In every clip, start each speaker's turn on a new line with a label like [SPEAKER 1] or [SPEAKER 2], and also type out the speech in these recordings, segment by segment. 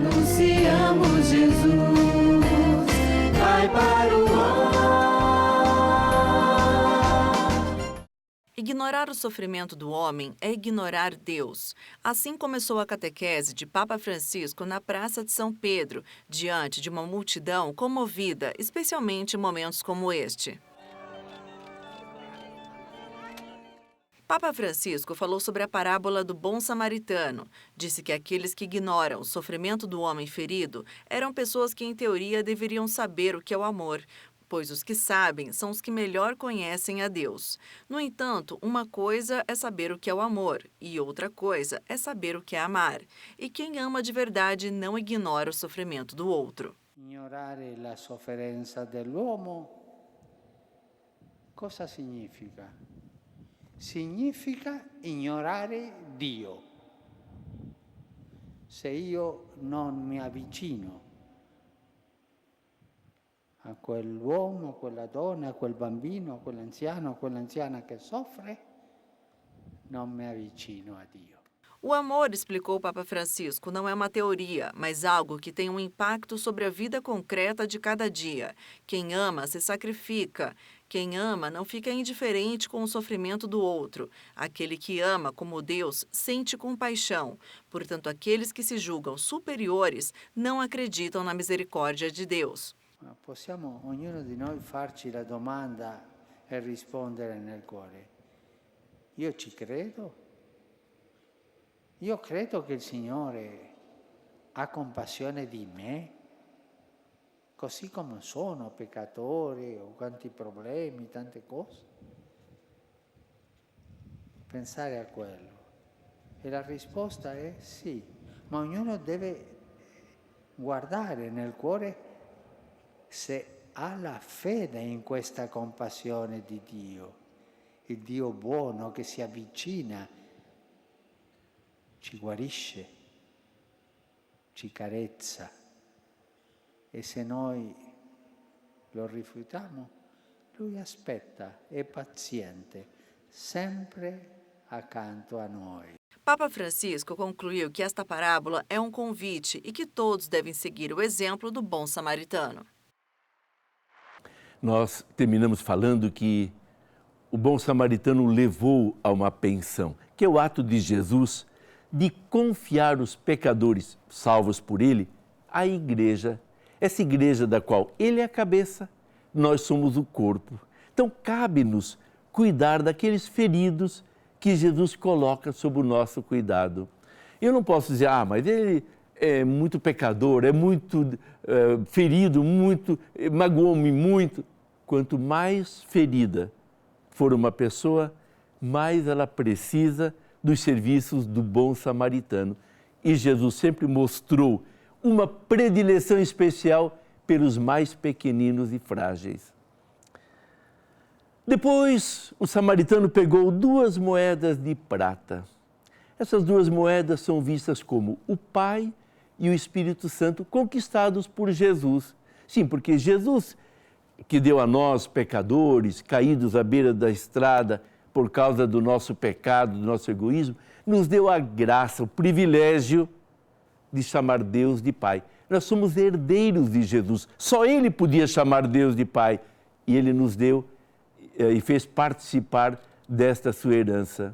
[SPEAKER 1] anunciamos Jesus, vai para o ar.
[SPEAKER 2] Ignorar o sofrimento do homem é ignorar Deus. Assim começou a catequese de Papa Francisco na Praça de São Pedro, diante de uma multidão comovida, especialmente em momentos como este. Papa Francisco falou sobre a parábola do bom samaritano. Disse que aqueles que ignoram o sofrimento do homem ferido eram pessoas que, em teoria, deveriam saber o que é o amor, pois os que sabem são os que melhor conhecem a Deus. No entanto, uma coisa é saber o que é o amor e outra coisa é saber o que é amar. E quem ama de verdade não ignora o sofrimento do outro.
[SPEAKER 3] Ignorare la sofferenza dell'uomo cosa significa? Significa ignorare Dio. Se io non mi avvicino a quell'uomo, a quella donna, a quel bambino, a quell'anziano, a quell'anziana che soffre, non mi avvicino a Dio.
[SPEAKER 2] O amor, explicou o Papa Francisco, não é uma teoria, mas algo que tem um impacto sobre a vida concreta de cada dia. Quem ama se sacrifica. Quem ama não fica indiferente com o sofrimento do outro. Aquele que ama como Deus sente compaixão. Portanto, aqueles que se julgam superiores não acreditam na misericórdia de Deus.
[SPEAKER 3] Possiamo ognuno di noi farci la domanda e rispondere nel cuore. Io ci credo? Io credo che il Signore ha compassione di me, così come sono, peccatore, ho tanti problemi, tante cose. Pensare a quello. E la risposta è sì, ma ognuno deve guardare nel cuore se ha la fede in questa compassione di Dio, il Dio buono che si avvicina, ci guarisce, ci carezza, e se noi lo rifiutiamo, Lui aspetta, è paziente, sempre accanto a noi.
[SPEAKER 2] Papa Francisco concluiu que esta parábola é um convite e que todos devem seguir o exemplo do bom samaritano.
[SPEAKER 4] Nós terminamos falando que o bom samaritano levou a uma pensão, que é o ato de Jesus de confiar os pecadores salvos por ele à igreja, essa igreja da qual ele é a cabeça, nós somos o corpo. Então cabe-nos cuidar daqueles feridos que Jesus coloca sob o nosso cuidado. Eu não posso dizer, mas ele é muito pecador, é muito ferido, magoou-me muito. Quanto mais ferida for uma pessoa, mais ela precisa dos serviços do bom samaritano. E Jesus sempre mostrou uma predileção especial pelos mais pequeninos e frágeis. Depois, o samaritano pegou 2 moedas de prata. Essas 2 moedas são vistas como o Pai e o Espírito Santo conquistados por Jesus. Sim, porque Jesus, que deu a nós, pecadores, caídos à beira da estrada por causa do nosso pecado, do nosso egoísmo, nos deu a graça, o privilégio de chamar Deus de Pai. Nós somos herdeiros de Jesus. Só Ele podia chamar Deus de Pai. E Ele nos deu e fez participar desta sua herança.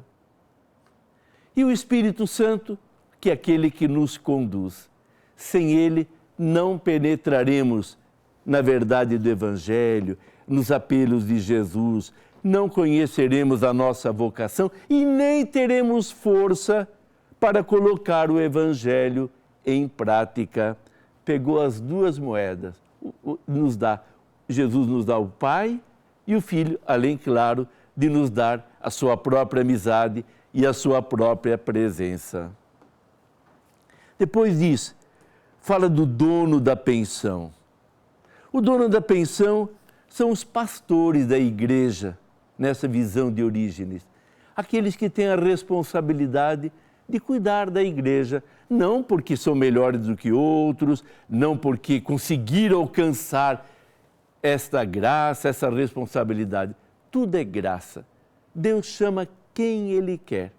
[SPEAKER 4] E o Espírito Santo, que é aquele que nos conduz. Sem Ele, não penetraremos na verdade do Evangelho, nos apelos de Jesus, não conheceremos a nossa vocação e nem teremos força para colocar o Evangelho em prática. Pegou as 2 moedas, Jesus nos dá o Pai e o Filho, além, claro, de nos dar a sua própria amizade e a sua própria presença. Depois diz, fala do dono da pensão. O dono da pensão são os pastores da igreja, nessa visão de Orígenes. Aqueles que têm a responsabilidade de cuidar da igreja, não porque são melhores do que outros, não porque conseguiram alcançar esta graça, essa responsabilidade. Tudo é graça. Deus chama quem Ele quer.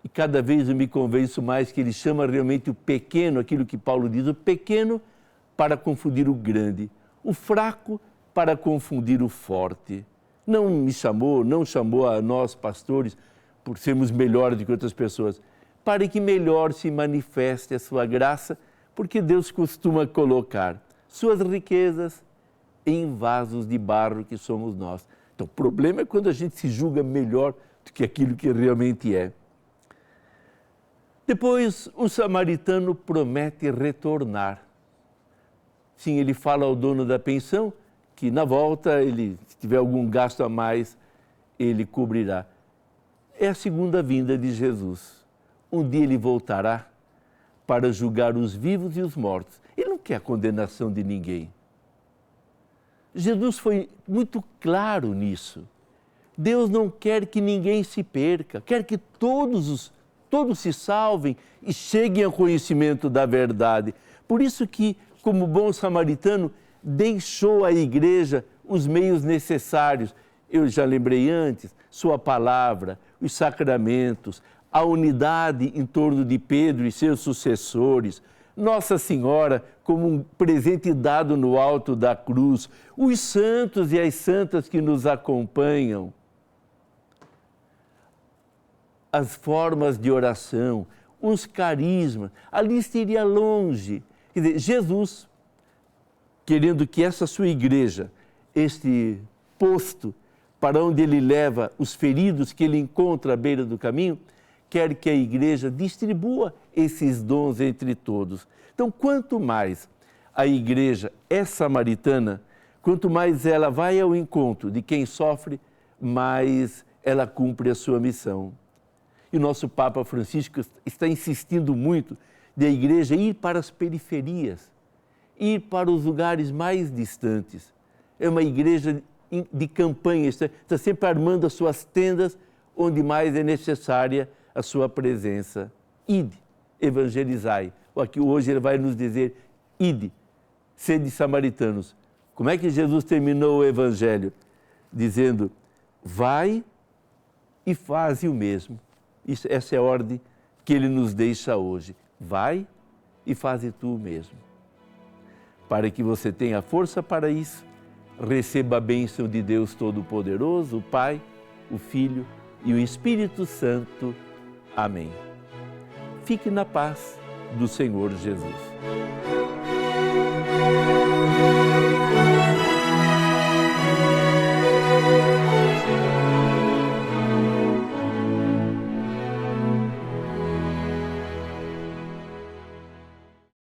[SPEAKER 4] E cada vez eu me convenço mais que ele chama realmente o pequeno, aquilo que Paulo diz, o pequeno para confundir o grande, o fraco para confundir o forte. Não chamou a nós pastores por sermos melhores do que outras pessoas, para que melhor se manifeste a sua graça, porque Deus costuma colocar suas riquezas em vasos de barro que somos nós. Então, o problema é quando a gente se julga melhor do que aquilo que realmente é. Depois, o samaritano promete retornar. Sim, ele fala ao dono da pensão que na volta, se tiver algum gasto a mais, ele cobrirá. É a segunda vinda de Jesus. Um dia ele voltará para julgar os vivos e os mortos. Ele não quer a condenação de ninguém. Jesus foi muito claro nisso. Deus não quer que ninguém se perca, quer que todos se salvem e cheguem ao conhecimento da verdade. Por isso que, como bom samaritano, deixou à igreja os meios necessários. Eu já lembrei antes, sua palavra, os sacramentos, a unidade em torno de Pedro e seus sucessores, Nossa Senhora como um presente dado no alto da cruz, os santos e as santas que nos acompanham, as formas de oração, os carismas, a lista iria longe. Quer dizer, Jesus, querendo que essa sua igreja, este posto para onde ele leva os feridos que ele encontra à beira do caminho, quer que a igreja distribua esses dons entre todos. Então, quanto mais a igreja é samaritana, quanto mais ela vai ao encontro de quem sofre, mais ela cumpre a sua missão. E o nosso Papa Francisco está insistindo muito de a igreja ir para as periferias, ir para os lugares mais distantes. É uma igreja de campanha, está sempre armando as suas tendas onde mais é necessária a sua presença. Ide, evangelizai. Aqui hoje ele vai nos dizer, ide, sede samaritanos. Como é que Jesus terminou o evangelho? Dizendo, vai e faze o mesmo. Essa é a ordem que ele nos deixa hoje. Vai e faze tu o mesmo. Para que você tenha força para isso, receba a bênção de Deus Todo-Poderoso, o Pai, o Filho e o Espírito Santo. Amém. Fique na paz do Senhor Jesus.